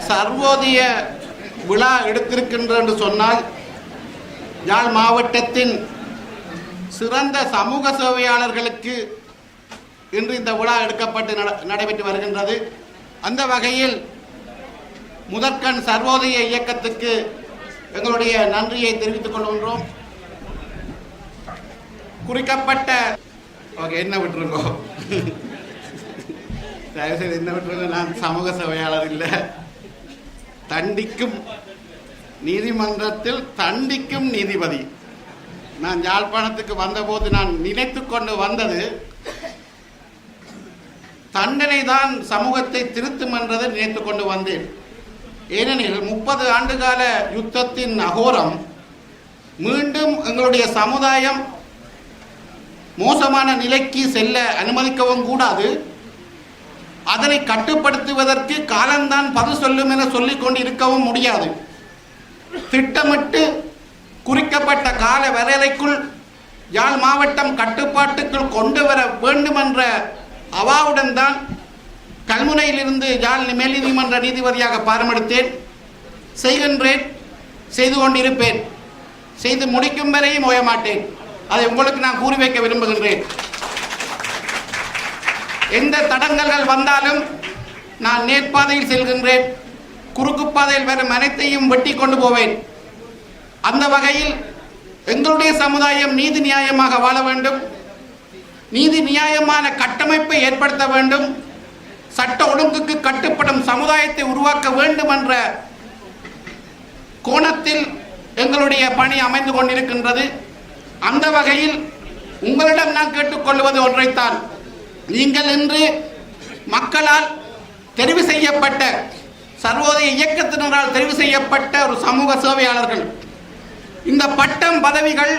சர்வோதய விழா எடுத்திருக்கின்ற என்று சொன்னால் யாழ் மாவட்டத்தின் சிறந்த சமூக சேவையாளர்களுக்கு இன்று இந்த விழா எடுக்கப்பட்டு நடைபெற்று வருகின்றது. அந்த வகையில் முதற்கண் சர்வோதய இயக்கத்துக்கு எங்களுடைய நன்றியை தெரிவித்துக் கொள்கின்றோம். குறிக்கப்பட்ட என்ன விட்டுருங்கோ, தயவுசெய்து என்ன விட்டுருங்க, நான் சமூக சேவையாளர் இல்லை. தண்டிக்கும் நீதிமன்றத்தில் தண்டிக்கும் நீதிபதி. நான் யாழ்ப்பாணத்துக்கு வந்தபோது நான் நினைத்து கொண்டு வந்தது தண்டனை தான் சமூகத்தை திருத்தும் என்றதை நினைத்து கொண்டு வந்தேன். ஏனெனில் 30 ஆண்டுகால யுத்தத்தின் அகோரம் மீண்டும் எங்களுடைய சமுதாயம் மோசமான நிலைக்கு செல்ல அனுமதிக்கவும் கூடாது. அதனை கட்டுப்படுத்துவதற்கு காலம்தான் பதில் சொல்லும் என சொல்லிக் கொண்டு இருக்கவும் முடியாது. திட்டமிட்டு குறிக்கப்பட்ட கால வரையறைக்குள் யாழ் மாவட்டம் கட்டுப்பாட்டுக்குள் கொண்டு வர வேண்டும் என்ற அவாவுடன் தான் கல்முனையிலிருந்து யாழ் மேல் நீதிமன்ற நீதிபதியாக பாரமெடுத்தேன். செய்கின்றேன், செய்து கொண்டிருப்பேன், செய்து முடிக்கும் வரையும் ஓயமாட்டேன். அதை உங்களுக்கு நான் கூறி வைக்க விரும்புகின்றேன். எந்த தடங்கல்கள் வந்தாலும் நான் நேர்பாதையில் செல்கின்றேன். குறுக்கு பாதையில் வரும் அனைத்தையும் வெட்டி கொண்டு போவேன். அந்த வகையில் எங்களுடைய சமுதாயம் நீதி நியாயமாக வாழ வேண்டும், நீதி நியாயமான கட்டமைப்பை ஏற்படுத்த வேண்டும், சட்ட ஒழுங்குக்கு கட்டுப்படும் சமுதாயத்தை உருவாக்க வேண்டும் என்ற கோணத்தில் எங்களுடைய பணி அமைந்து கொண்டிருக்கின்றது. அந்த வகையில் உங்களிடம் நான் கேட்டுக்கொள்வது ஒன்றைத்தான். நீங்கள் இன்று மக்களால் தெரிவு செய்யப்பட்ட சர்வோதய இயக்கத்தினரால் தெரிவு செய்யப்பட்ட ஒரு சமூக சேவையாளர்கள். இந்த பட்டம் பதவிகள்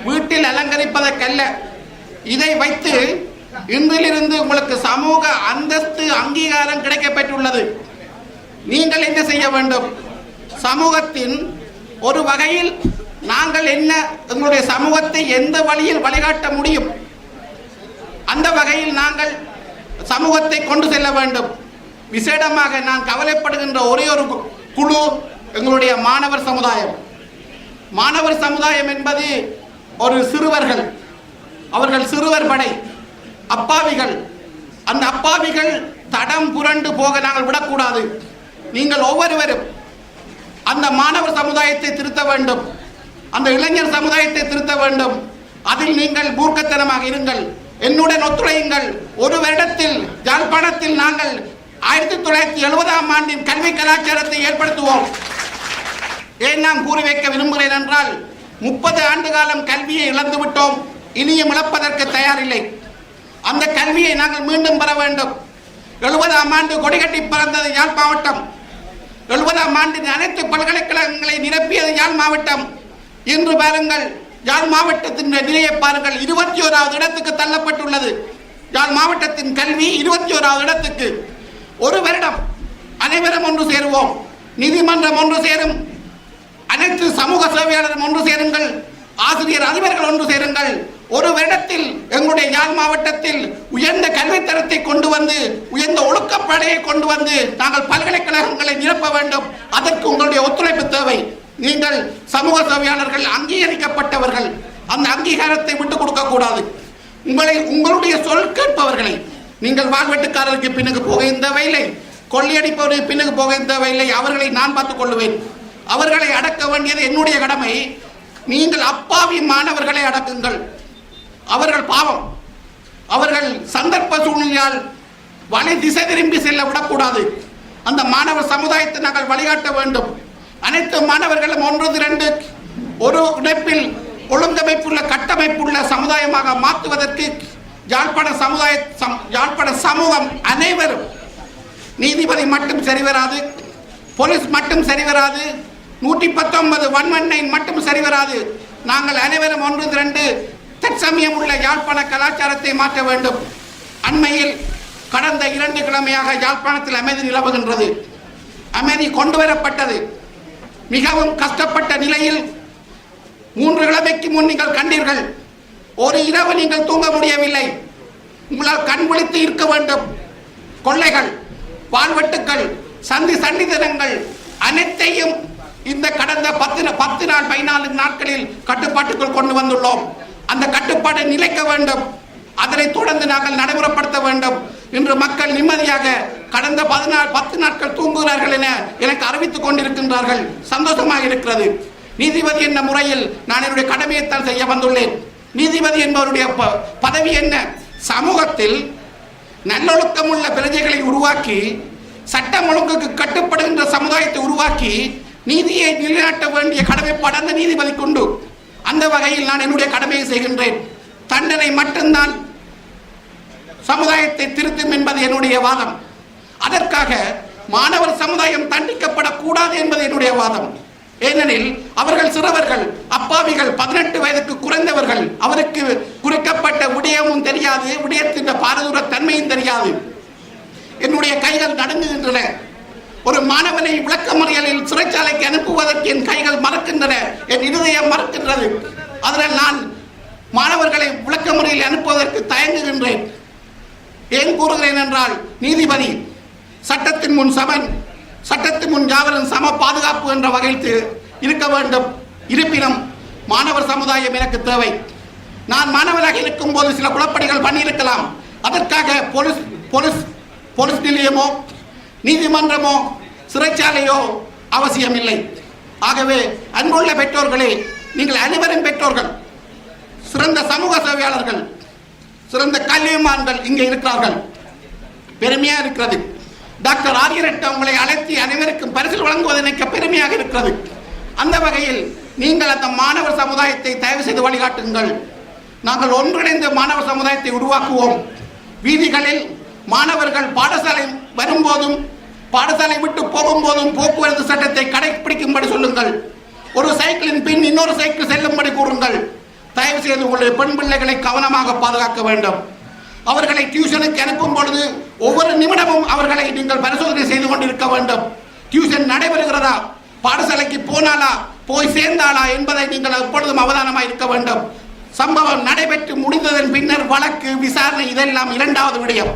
வீட்டில் அலங்கரிப்பதற்கல்ல. இதை வைத்து இன்றிலிருந்து உங்களுக்கு சமூக அந்தஸ்து அங்கீகாரம் கிடைக்கப்பெற்றுள்ளது. நீங்கள் என்ன செய்ய வேண்டும்? சமூகத்தின் ஒரு வகையில் நாங்கள் என்ன எங்களுடைய சமூகத்தை எந்த வழியில் வழிகாட்ட முடியும், அந்த வகையில் நாங்கள் சமூகத்தை கொண்டு செல்ல வேண்டும். விசேடமாக நான் கவலைப்படுகின்ற ஒரே ஒரு குழு எங்களுடைய மாணவர் சமுதாயம். மாணவர் சமுதாயம் என்பது ஒரு சிறுவர்கள், அவர்கள் சிறுவர் படை, அப்பாவிகள். அந்த அப்பாவிகள் தடம் புரண்டு போக நாங்கள் விடக்கூடாது. நீங்கள் ஒவ்வொருவரும் அந்த மாணவர் சமுதாயத்தை திருத்த வேண்டும், அந்த இளைஞர் சமுதாயத்தை திருத்த வேண்டும். அதில் நீங்கள் மூர்க்கத்தனமாக இருங்கள், என்னுடன் ஒத்துழையுங்கள். ஒரு வருடத்தில் யாழ்ப்பாணத்தில் நாங்கள் 1970ஆம் ஆண்டின் கல்வி கலாச்சாரத்தை ஏற்படுத்துவோம். ஏன் நான் கூறி வைக்க விரும்புகிறேன் என்றால் 30 ஆண்டு காலம் கல்வியை இழந்து விட்டோம், இனியும் இழப்பதற்கு தயாரில்லை. அந்த கல்வியை நாங்கள் மீண்டும் பெற வேண்டும். 70ஆம் ஆண்டு கொடிகட்டி பறந்தது யாழ் மாவட்டம். 70ஆம் ஆண்டின் அனைத்து பல்கலைக்கழகங்களை நிரப்பியது யாழ் மாவட்டம். இன்று பாருங்கள், யாழ் மாவட்டத்தின் நிலையை பாருங்கள், 21வது இடத்துக்கு தள்ளப்பட்டுள்ளது. யாழ் மாவட்டத்தின் கல்வி 21வது இடத்துக்கு. ஒரு வருடம் அனைவரும் ஒன்று சேருவோம், நீதிமன்றம் ஒன்று சேரும், அனைத்து சமூக சேவையாளரும் ஒன்று சேருங்கள், ஆசிரியர் அதிபர்கள் ஒன்று சேருங்கள். ஒரு வருடத்தில் எங்களுடைய யாழ் மாவட்டத்தில் உயர்ந்த கல்வித்தரத்தை கொண்டு வந்து, உயர்ந்த ஒழுக்கப்படையை கொண்டு வந்து நாங்கள் பல்கலைக்கழகங்களை நிரப்ப வேண்டும். அதற்கு உங்களுடைய ஒத்துழைப்பு தேவை. நீங்கள் சமூக சேவையாளர்கள் அங்கீகரிக்கப்பட்டவர்கள், அந்த அங்கீகாரத்தை விட்டுக் கொடுக்க கூடாது. உங்களுடைய சொல் கேட்பவர்களை, நீங்கள் வாழ்வெட்டுக்காரருக்கு பின்னுக்கு போக இந்த வயலை, கொள்ளையடிப்பவருக்கு பின்னுக்கு போக இந்த வயலை, அவர்களை நான் பார்த்துக் கொள்ளுவேன். அவர்களை அடக்க வேண்டியது என்னுடைய கடமை. நீங்கள் அப்பாவி மாணவர்களை அடக்குங்கள். அவர்கள் பாவம், அவர்கள் சந்தர்ப்ப சூழ்நிலையால் வழி திசை திரும்பி செல்ல விடக்கூடாது. அந்த மாணவர் சமுதாயத்தை நாங்கள் வழிகாட்ட வேண்டும். அனைத்து மாணவர்களும் ஒன்று திரண்டு ஒரு இணைப்பில் ஒழுங்கமைப்புள்ள கட்டமைப்புள்ள சமுதாயமாக மாற்றுவதற்கு யாழ்ப்பாண சமூகம் அனைவரும், நீதிபதி மட்டும் சரிவராது, போலீஸ் மட்டும் சரிவராது, 119 119 மட்டும் சரிவராது. நாங்கள் அனைவரும் ஒன்று திரண்டு தற்சமயம் உள்ள யாழ்ப்பாண கலாச்சாரத்தை மாற்ற வேண்டும். அண்மையில் கடந்த 2 கிழமையாக யாழ்ப்பாணத்தில் அமைதி நிலவுகின்றது. அமைதி கொண்டு வரப்பட்டது. மிகவும் கஷ்டப்பட்ட நிலையில் 3 கிழமைக்கு முன் நீங்கள் கண்டீர்கள். ஒரு இரவு நீங்கள் தூங்க முடியவில்லை. உங்களால் கண் விழித்து இருக்க வேண்டும். கொள்ளைகள், வாழ்வெட்டுக்கள், சண்டித்தனங்கள் அனைத்தையும் இந்த கடந்த 10 நாள் 14 நாட்களில் கட்டுப்பாட்டுக்குள் கொண்டு வந்துள்ளோம். அந்த கட்டுப்பாட்டை நிலைக்க வேண்டும். அதனை தொடர்ந்து நாங்கள் நடைமுறைப்படுத்த வேண்டும். இன்று மக்கள் நிம்மதியாக கடந்த 10 நாட்கள் தூங்குகிறார்கள் என எனக்கு அறிவித்துக் கொண்டிருக்கின்றார்கள். சந்தோஷமாக இருக்கிறது. நீதிபதி என்ற முறையில் நான் என்னுடைய கடமையைத்தான் செய்ய வந்துள்ளேன். நீதிபதி என்பவருடைய பதவி என்ன? சமூகத்தில் நல்லொழுக்கம் உள்ள பிரஜைகளை உருவாக்கி சட்டம் ஒழுங்குக்கு கட்டுப்படுகின்ற சமுதாயத்தை உருவாக்கி நீதியை நிலைநாட்ட வேண்டிய கடமைப்பாடு அந்த நீதிபதி கொண்டு. அந்த வகையில் நான் என்னுடைய கடமையை செய்கின்றேன். தண்டனை மட்டும்தான் சமுதாயத்தை திருத்தும் என்பது என்னுடைய வாதம். அதற்காக மாணவர் சமுதாயம் தண்டிக்கப்படக்கூடாது என்பது என்னுடைய வாதம். ஏனெனில் அவர்கள் சிறுவர்கள், அப்பாவிகள், 18 வயதுக்கு குறைந்தவர்கள். அவருக்கு குறிக்கப்பட்ட விடயமும் தெரியாது, விடயத்தின் பாரதூர தன்மையும் தெரியாது. என்னுடைய கைகள் நடுங்குகின்றன. ஒரு மாணவனை விளக்கமறியலில் சிறைச்சாலைக்கு அனுப்புவதற்கு என் கைகள் மறக்கின்றன, என் இருதயம் மறக்கின்றது. அதனால் நான் மாணவர்களை விளக்கமறியலில் அனுப்புவதற்கு தயங்குகின்றேன். ஏன் கூறுகிறேன் என்றால், நீதிபதி சட்டத்தின் முன் சமன், சட்டத்தின் முன் யாவரும் சம பாதுகாப்பு என்ற வகையில் இருக்க வேண்டும். இருப்பினும் மாணவர் சமுதாயம் எனக்கு தேவை. நான் மாணவராக இருக்கும் போது சில குழப்படிகள் பண்ணியிருக்கலாம். அதற்காக போலீஸ் நிலையமோ நீதிமன்றமோ சிறைச்சாலையோ அவசியமில்லை. ஆகவே அன்புள்ள பெற்றோர்களே, நீங்கள் அனைவரும் பெற்றோர்கள், சிறந்த சமூக சேவையாளர்கள், சிறந்த கல்விமான்கள் இங்கே இருக்கிறார்கள். பெருமையா இருக்கிறது. டாக்டர் ஆரியரட்ட உங்களை அழைத்து அனைவருக்கும் பரிசு வழங்குவது எனக்கு பெருமையாக இருக்கிறது. அந்த வகையில் நீங்கள் அந்த மாணவர் சமுதாயத்தை தயவு செய்து வழிகாட்டுங்கள். நாங்கள் ஒன்றிணைந்து மாணவர் சமுதாயத்தை உருவாக்குவோம். வீதிகளில் மாணவர்கள் பாடசாலை வரும்போதும் பாடசாலை விட்டு போகும்போதும் போக்குவரத்து சட்டத்தை கடைபிடிக்கும்படி சொல்லுங்கள். ஒரு சைக்கிளின் பின் இன்னொரு சைக்கிள் செல்லும்படி கூறுங்கள். தயவு செய்து உங்களுடைய பெண் பிள்ளைகளை கவனமாக பாதுகாக்க வேண்டும். அவர்களை டியூஷனுக்கு அனுப்பும் பொழுது ஒவ்வொரு நிமிடமும் அவர்களை நீங்கள் பரிசோதனை செய்து கொண்டிருக்க வேண்டும். டியூஷன் நடைபெறுகிறதா, பாடசாலைக்கு போனாலா, போய் சேர்ந்தாளா என்பதை நீங்கள் எப்பொழுதும் அவதானமாக இருக்க வேண்டும். சம்பவம் நடைபெற்று முடிந்ததன் பின்னர் வழக்கு விசாரணை இதெல்லாம் இரண்டாவது விடயம்.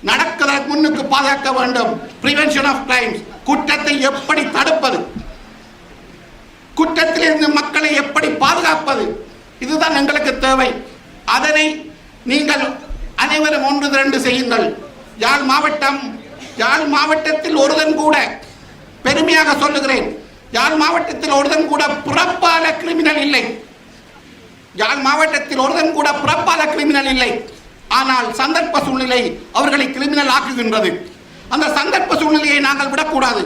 நடக்கிறதற்கு முன்னுக்கு பாதுகாக்க வேண்டும். பிரிவென்ஷன் ஆஃப் கிரைம்ஸ், குற்றத்தை எப்படி தடுப்பது, குற்றத்திலிருந்து மக்களை எப்படி பாதுகாப்பது, இதுதான் எங்களுக்கு தேவை. அதனை நீங்கள் அனைவரும் ஒன்று திரண்டு செய்யுங்கள். யாழ் மாவட்டத்தில் ஒருதன் கூட, பெருமையாக சொல்லுகிறேன், யாழ் மாவட்டத்தில் ஒருதன் கூட பிறப்பால கிரிமினல் இல்லை. யாழ் மாவட்டத்தில் ஒருதன் கூட பிறப்பால கிரிமினல் இல்லை. ஆனால் சந்தர்ப்ப சூழ்நிலை அவர்களை கிரிமினல் ஆக்குகின்றது. அந்த சந்தர்ப்ப சூழ்நிலையை நாங்கள் விடக்கூடாது.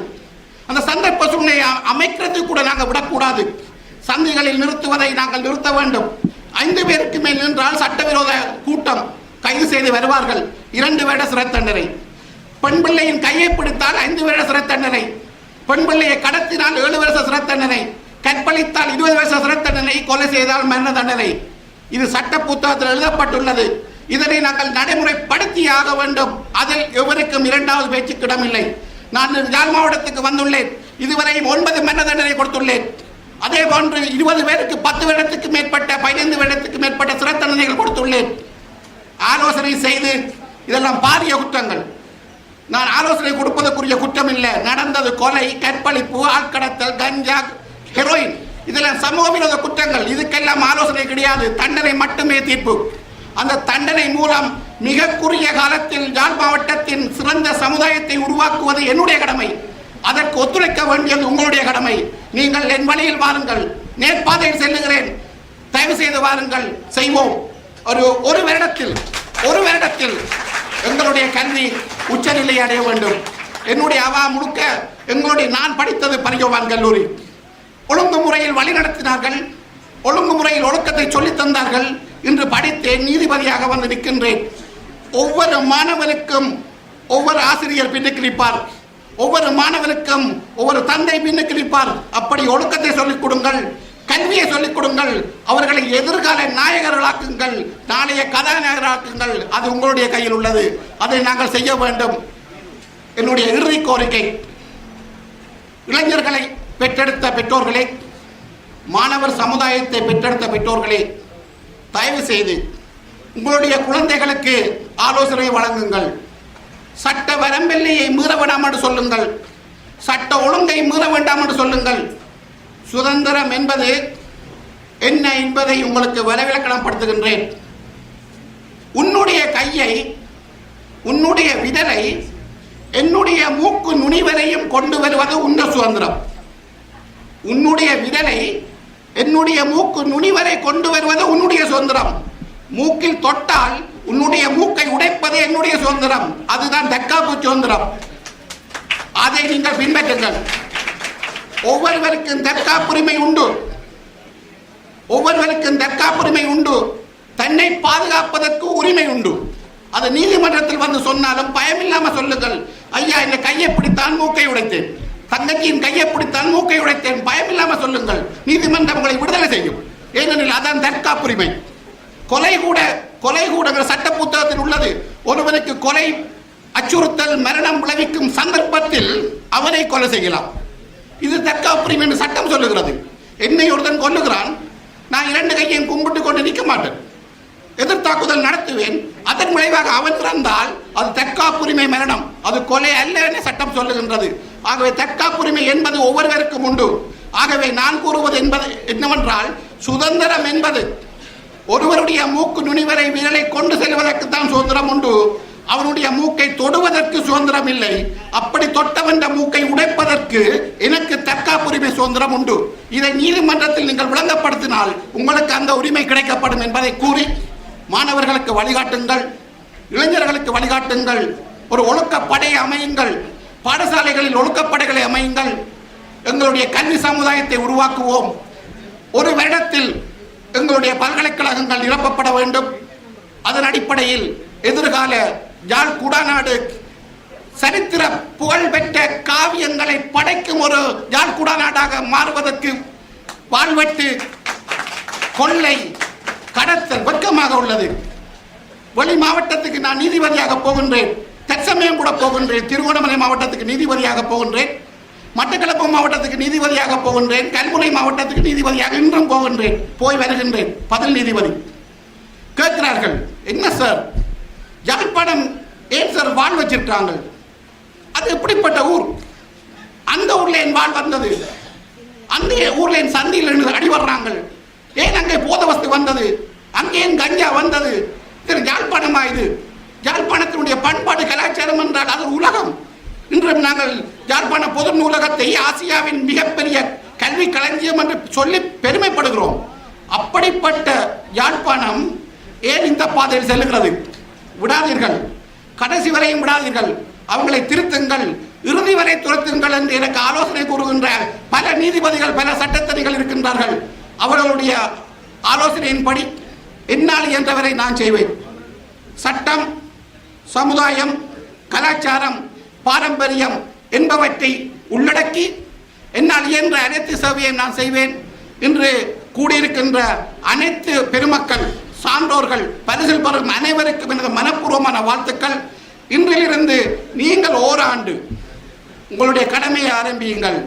அந்த சந்தர்ப்ப சூழ்நிலையை அமைக்கிறது கூட நாங்கள் விடக்கூடாது. சந்தைகளில் நிறுத்துவதை நாங்கள் நிறுத்த வேண்டும். 5 பேருக்கு மேல் நின்றால் சட்டவிரோத கூட்டம் கைது செய்து வருவார்கள். 2 வருட சிறை தண்டனை. பெண் பிள்ளையின் கையை பிடித்தால் 5 வருட சிறை தண்டனை. பெண் பிள்ளையை கடத்தினால் 7 வருஷ சிறை தண்டனை. கற்பழித்தால் 20 வருஷ சிறை தண்டனை. கொலை செய்தால் மரண தண்டனை. இது சட்ட புத்தகத்தில் எழுதப்பட்டுள்ளது. இதனை நாங்கள் நடைமுறைப்படுத்தி ஆக வேண்டும். அதில் எவருக்கும் இரண்டாவது பேச்சுக்கு இடமில்லை. நான் யாழ் மாவட்டத்துக்கு வந்துள்ளேன். இதுவரையும் 9 மரண தண்டனை கொடுத்துள்ளேன். அதே போன்று 20 பேருக்கு 10 வருடத்துக்கு மேற்பட்ட 15 வருடத்துக்கு மேற்பட்ட சிறை தண்டனைகள் கொடுத்துள்ளேன். ஆலோசனை செய்து, இதெல்லாம் பாரிய குற்றங்கள். நான் ஆலோசனை கொடுப்பதற்குரிய குற்றம் இல்லை. நடந்தது கொலை, கற்பழிப்பு, ஆட்கடத்தல், கஞ்சா, ஹெரோயின், இதெல்லாம் சமூக விரோத குற்றங்கள். இதுக்கெல்லாம் ஆலோசனை கிடையாது, தண்டனை மட்டுமே தீர்ப்பு. அந்த தண்டனை மூலம் மிக குறுகிய காலத்தில் யாழ் மாவட்டத்தின் சிறந்த சமுதாயத்தை உருவாக்குவது என்னுடைய கடமை. அதற்கு ஒத்துழைக்க வேண்டியது உங்களுடைய கடமை. நீங்கள் என் வழியில் வாருங்கள். நேர்பாதையில் செல்லுகிறேன். தயவு செய்து வாருங்கள், செய்வோம். ஒரு வருடத்தில் எங்களுடைய கல்வி உச்சநிலை அடைய வேண்டும். என்னுடைய அவா முழுக்க நான் படித்தது பரியோவான் கல்லூரி. ஒழுங்குமுறையில் வழி நடத்தினார்கள், ஒழுங்குமுறையில் ஒழுக்கத்தை சொல்லித் தந்தார்கள். இன்று படித்தேன், நீதிபதியாக வந்து நிற்கின்றேன். ஒவ்வொரு மாணவனுக்கும் ஒவ்வொரு ஆசிரியர் பின்னுக்கு நிற்பார். ஒவ்வொரு மாணவனுக்கும் ஒவ்வொரு தந்தை பின்னுக்கு நிற்பார். அப்படி ஒழுக்கத்தை சொல்லிக் கொடுங்கள், கல்வியை சொல்லிக் கொடுங்கள். அவர்களை எதிர்கால நாயகர்களாக்குங்கள், நாளைய கதாநாயகராக்குங்கள். அது உங்களுடைய கையில் உள்ளது. அதை நாங்கள் செய்ய வேண்டும். என்னுடைய இறுதி கோரிக்கை, இளைஞர்களை பெற்றெடுத்த பெற்றோர்களே, மாணவர் சமுதாயத்தை பெற்றெடுத்த பெற்றோர்களே, தயவு செய்து உங்களுடைய குழந்தைகளுக்கு ஆலோசனை வழங்குங்கள். சட்ட வரம்பெல்லையை மீற வேண்டாம் என்று சொல்லுங்கள், சட்ட ஒழுங்கை மீற வேண்டாம் என்று சொல்லுங்கள். சுதந்திரம் என்பது என்ன என்பதை உங்களுக்கு வரவிலக்கணப்படுத்துகின்றேன். உன்னுடைய கையை, உன்னுடைய விரலை என்னுடைய மூக்கு நுனிவரையும் கொண்டு வருவது உன்னுடைய சுதந்திரம். உன்னுடைய விரலை என்னுடைய மூக்கு நுனிவரை கொண்டு வருவது உன்னுடைய சுதந்திரம். மூக்கில் தொட்டால் உன்னுடைய மூக்கை உடைப்பது என்னுடைய சுதந்திரம். அதுதான் தற்காப்பு சுதந்திரம். அதை நீங்கள் பின்பற்றுங்கள். ஒவ்வொருவருக்கும் தற்காப்புரிமை உண்டு. ஒவ்வொருவருக்கும் தற்காப்புரிமை உண்டு. தன்னை பாதுகாப்பதற்கு உரிமை உண்டு. அது நீதிமன்றத்தில் வந்து சொன்னாலும் பயமில்லாமல் சொல்லுங்கள். ஐயா, இந்த கையை பிடித்தான் மூக்கை உடைத்தேன், தங்கச்சியின் கையை பிடித்தான் மூக்கை உடைத்தேன், பயமில்லாமல் சொல்லுங்கள். நீதிமன்றம் உங்களை விடுதலை செய்யும். ஏனெனில் அதான் தற்காப்புரிமை. கொலை கூட சட்ட புத்தகத்தில் உள்ளது. ஒருவனுக்கு கொலை அச்சுறுத்தல் மரணம் விளைவிக்கும் சந்தர்ப்பத்தில் அவனை கொலை செய்யலாம். இது தற்காப்புரிமை என்று சட்டம் சொல்லுகிறது. என்னை ஒருத்தன் கொல்லுகிறான், நான் 2 கையையும் கும்பிட்டு கொண்டு நிற்க மாட்டேன், எதிர்த்தாக்குதல் நடத்துவேன். அதன் விளைவாக அவன் இறந்தால் அது தற்காப்புரிமை மரணம், அது கொலை அல்ல என சட்டம் சொல்லுகின்றது. ஆகவே தற்காப்புரிமை என்பது ஒவ்வொருவருக்கும் உண்டு. ஆகவே நான் கூறுவது என்பது என்னவென்றால், சுதந்திரம் என்பது ஒருவருடைய மூக்கு நுனிவரை விரலை கொண்டு செல்வதற்கு தான் சுதந்திரம் உண்டு. அவனுடைய மூக்கை தொடுவதற்கு சுதந்திரம் இல்லை. அப்படி தொட்டவன் மூக்கை உடைப்பதற்கு எனக்கு தற்காப்புரிமை சுதந்திரம் உண்டு. இதை நீதிமன்றத்தில் நீங்கள் விளங்கப்படுத்தினால் உங்களுக்கு அந்த உரிமை கிடைக்கப்படும் என்பதை கூறி மாணவர்களுக்கு வழிகாட்டுங்கள், இளைஞர்களுக்கு வழிகாட்டுங்கள். ஒரு ஒழுக்கப்படையை அமையுங்கள், பாடசாலைகளில் ஒழுக்கப்படைகளை அமையுங்கள். எங்களுடைய கல்வி சமுதாயத்தை உருவாக்குவோம். ஒரு வருடத்தில் எங்களுடைய பல்கலைக்கழகங்கள் நிரப்பப்பட வேண்டும். அதன் அடிப்படையில் எதிர்கால யாழ் குடாநாடு சரித்திர புகழ்பெற்ற காவியங்களை படைக்கும் ஒரு யாழ் குடாநாடாக மாறுவதற்கு வாழ்வெட்டு, கொள்ளை, கடத்தல் வெட்கமாக உள்ளது. வெளி மாவட்டத்துக்கு நான் நீதிபதியாக போகின்றேன், தற்சமயம் கூட போகின்றேன். திருகோணமலை மாவட்டத்துக்கு நீதிபதியாக போகின்றேன், மட்டக்களப்பு மாவட்டத்துக்கு நீதிபதியாக போகின்றேன், கல்முனை மாவட்டத்துக்கு நீதிபதியாக இன்றும் போகின்றேன், போய் வருகின்றேன். பதில் நீதிபதி கேட்கிறார்கள், என்ன சார் யாழ்ப்பாணம் ஏன் சார் வாழ் வச்சிருக்காங்க? அது எப்படிப்பட்ட ஊர்? அந்த ஊர்ல என் வாழ் வந்தது, அந்த ஊர்ல என் சந்தியில் அடி வர்றாங்க. ஏன் அங்கே போதவஸ்து வந்தது? அங்கே ஏன் கஞ்சா வந்தது? யாழ்ப்பாணமா இது? யாழ்ப்பாணத்தினுடைய பண்பாடு கலாச்சாரம் என்றால் அது உலகம். இன்றும் நாங்கள் யாழ்ப்பாண பொது நூலகத்தை ஆசியாவின் மிகப்பெரிய கல்வி களஞ்சியம் என்று சொல்லி பெருமைப்படுகிறோம். அப்படிப்பட்ட யாழ்ப்பாணம் ஏன் இந்த பாதையில் செல்லுகிறது? விடாதீர்கள், கடைசி வரையும் விடாதீர்கள். அவங்களை திருத்துங்கள், இறுதி வரை துரத்துங்கள் என்று எனக்கு ஆலோசனை கூறுகின்ற பல நீதிபதிகள், பல சட்டத்தணிகள் இருக்கின்றார்கள். அவர்களுடைய ஆலோசனையின்படி என்னால் இயன்றவரை நான் செய்வேன். சட்டம், சமுதாயம், கலாச்சாரம், பாரம்பரியம் என்பவற்றை உள்ளடக்கி என்னால் இயன்ற அனைத்து சேவையை நான் செய்வேன். இன்று கூடியிருக்கின்ற அனைத்து பெருமக்கள், சான்றோர்கள், பரிசில் பெறும் அனைவருக்கும் எனது மனப்பூர்வமான வாழ்த்துக்கள். இன்றிலிருந்து நீங்கள் ஓராண்டு உங்களுடைய கடமையை ஆரம்பியுங்கள்.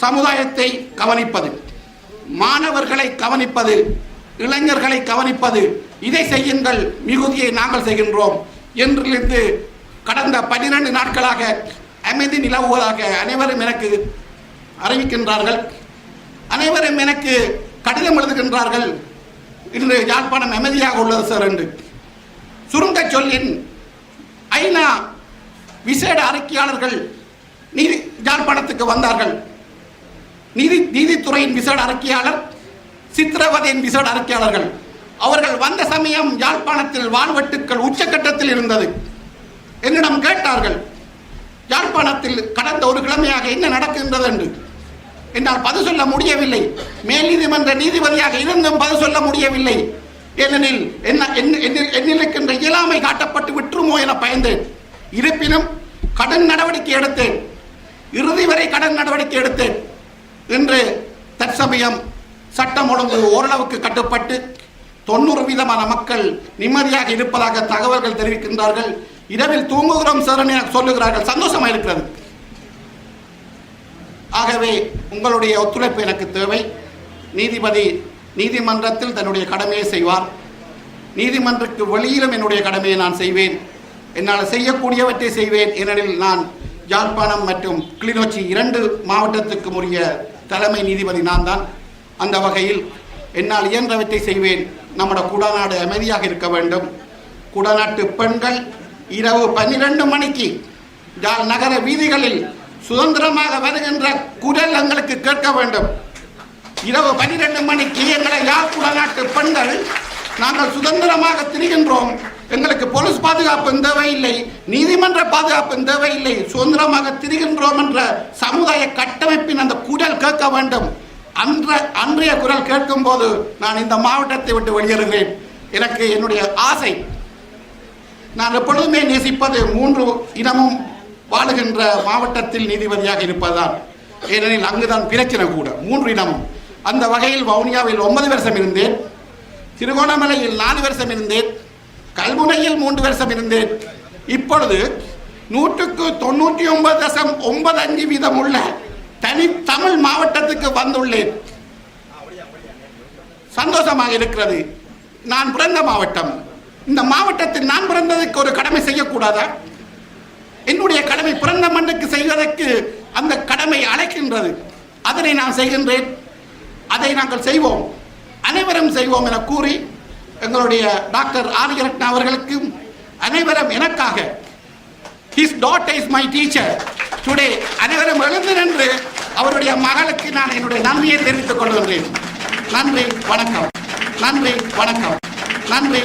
சமுதாயத்தை கவனிப்பது, மாணவர்களை கவனிப்பது, இளைஞர்களை கவனிப்பது, இதை செய்யுங்கள். மிகுதியை நாங்கள் செய்கின்றோம். என்றிலிருந்து கடந்த 12 நாட்களாக அமைதி நிலவுவதாக அனைவரும் எனக்கு அறிவிக்கின்றார்கள். அனைவரும் எனக்கு கடிதம் எழுதுகின்றார்கள், இன்று யாழ்ப்பாணம் அமைதியாக உள்ளது சார் என்று. சுருங்க சொல்லின் ஐநா விசேட அறிக்கையாளர்கள் யாழ்ப்பாணத்துக்கு வந்தார்கள். நீதித்துறையின் விசேட அறிக்கையாளர், சித்திரவதையின் விசேட அறிக்கையாளர்கள் அவர்கள் வந்த சமயம் யாழ்ப்பாணத்தில் வான்வெட்டுக்கள் உச்சக்கட்டத்தில் இருந்தது. என்னிடம் கேட்டார்கள், யாழ்ப்பாணத்தில் கடந்த ஒரு கிழமையாக என்ன நடக்கின்றது என்று. என்னால் பதில் சொல்ல முடியவில்லை. மேல் நீதிமன்ற நீதிபதியாக இருந்தும் பதில் சொல்ல முடியவில்லை. ஏனெனில் என்னில் இருக்கின்ற இயலாமை காட்டப்பட்டு விட்டுருமோ என பயந்தேன். இருப்பினும் கடன் நடவடிக்கை எடுத்தேன், இறுதி வரை கடன் நடவடிக்கை எடுத்தேன். இன்று தற்சமயம் சட்டம் ஒழுங்கு ஓரளவுக்கு கட்டுப்பட்டு 90% மக்கள் நிம்மதியாக இருப்பதாக தகவல்கள் தெரிவிக்கின்றார்கள். இரவில் தூங்குகிறோம் சார் என சொல்லுகிறார்கள். சந்தோஷமாக இருக்கிறது. ஆகவே உங்களுடைய ஒத்துழைப்பு எனக்கு தேவை. நீதிபதி நீதிமன்றத்தில் தன்னுடைய கடமையை செய்வார், நீதிமன்றத்துக்கு வெளியிலும் என்னுடைய கடமையை நான் செய்வேன். என்னால் செய்யக்கூடியவற்றை செய்வேன். ஏனெனில் நான் யாழ்ப்பாணம் மற்றும் கிளிநொச்சி 2 மாவட்டத்துக்கும் உரிய தலைமை நீதிபதி நான் தான். அந்த வகையில் என்னால் இயன்றவற்றை செய்வேன். நம்முடைய குடாநாடு அமைதியாக இருக்க வேண்டும். குடாநாட்டு பெண்கள் இரவு 12 மணிக்கு யாழ் நகர வீதிகளில் சுதந்திரமாக வருகின்ற குரல் எங்களுக்கு கேட்க வேண்டும். இரவு 12 மணிக்கு எங்களை யாழ் குடாநாட்டு பெண்கள் நாங்கள் சுதந்திரமாக திரிகின்றோம், எங்களுக்கு போலீஸ் பாதுகாப்பு தேவையில்லை, நீதிமன்ற பாதுகாப்பு தேவையில்லை, சுதந்திரமாக திரிகின்றோம் என்ற சமுதாய கட்டமைப்பின் அந்த குரல் கேட்க வேண்டும். அன்றைய குரல் கேட்கும் போது நான் இந்த மாவட்டத்தை விட்டு வெளியேறுகிறேன். எனக்கு என்னுடைய ஆசை, நான் எப்பொழுதுமே நேசிப்பது 3 இனமும் வாழுகின்ற மாவட்டத்தில் நீதிபதியாக இருப்பதால். ஏனெனில் அங்குதான் பிரச்சனை கூட 3 இனமும். அந்த வகையில் வவுனியாவில் 9 வருஷம் இருந்தேன், திருகோணமலையில் 4 வருஷம் இருந்தேன், கல்முனையில் 3 வருஷம் இருந்தேன். இப்பொழுது 99.95% உள்ள தனி தமிழ் மாவட்டத்துக்கு வந்துள்ளேன். சந்தோஷமாக இருக்கிறது. நான் பிறந்த மாவட்டம். இந்த மாவட்டத்தில் நான் பிறந்ததற்கு ஒரு கடமை செய்யக்கூடாதா? என்னுடைய கடமை பிறந்த மண்ணுக்கு செய்வதற்கு அந்த கடமை அழைக்கின்றது. அதனை நான் செய்கின்றேன். அதை நாங்கள் செய்வோம், அனைவரும் செய்வோம் என கூறி எங்களுடைய டாக்டர் ஆரியரட்ன அவர்களுக்கு அனைவரும் எனக்காக his daughter is my teacher today அனைவரும் எழுந்து நின்று அவருடைய மகளுக்கு நான் என்னுடைய நன்றியை தெரிவித்துக் கொள்கின்றேன். நன்றி, வணக்கம். நன்றி, வணக்கம். நன்றி.